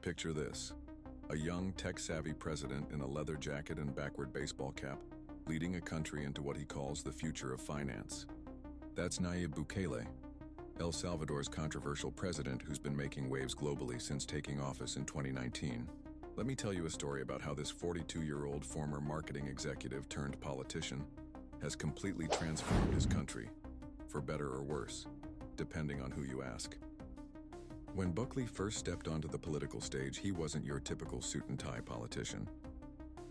Picture this: a young, tech-savvy president in a leather jacket and backward baseball cap, leading a country into what he calls the future of finance. That's Nayib Bukele, El Salvador's controversial president who's been making waves globally since taking office in 2019. Let me tell you a story about how this 42-year-old former marketing executive turned politician has completely transformed his country, for better or worse, depending on who you ask. When Bukele first stepped onto the political stage, he wasn't your typical suit-and-tie politician.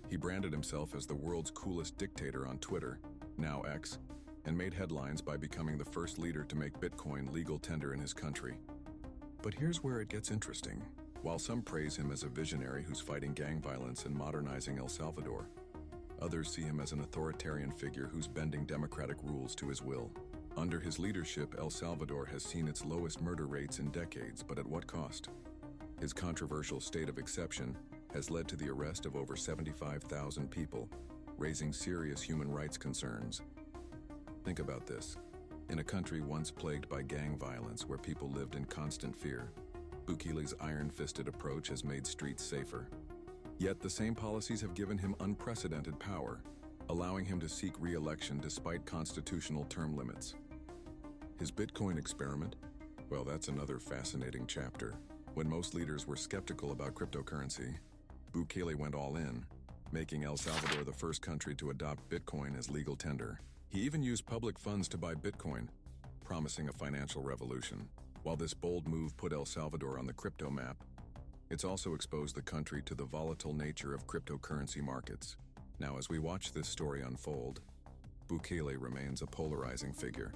He branded himself as the world's coolest dictator on Twitter, now X, and made headlines by becoming the first leader to make Bitcoin legal tender in his country. But here's where it gets interesting. While some praise him as a visionary who's fighting gang violence and modernizing El Salvador, others see him as an authoritarian figure who's bending democratic rules to his will. Under his leadership, El Salvador has seen its lowest murder rates in decades, but at what cost? His controversial state of exception has led to the arrest of over 75,000 people, raising serious human rights concerns. Think about this. In a country once plagued by gang violence where people lived in constant fear, Bukele's iron-fisted approach has made streets safer. Yet the same policies have given him unprecedented power, allowing him to seek re-election despite constitutional term limits. His Bitcoin experiment? Well, that's another fascinating chapter. When most leaders were skeptical about cryptocurrency, Bukele went all in, making El Salvador the first country to adopt Bitcoin as legal tender. He even used public funds to buy Bitcoin, promising a financial revolution. While this bold move put El Salvador on the crypto map, it's also exposed the country to the volatile nature of cryptocurrency markets. Now, as we watch this story unfold, Bukele remains a polarizing figure.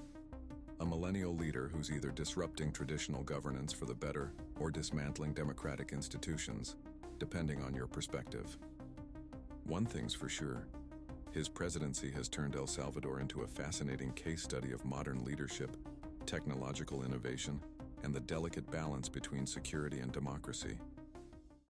A millennial leader who's either disrupting traditional governance for the better or dismantling democratic institutions, depending on your perspective. One thing's for sure: his presidency has turned El Salvador into a fascinating case study of modern leadership, technological innovation, and the delicate balance between security and democracy.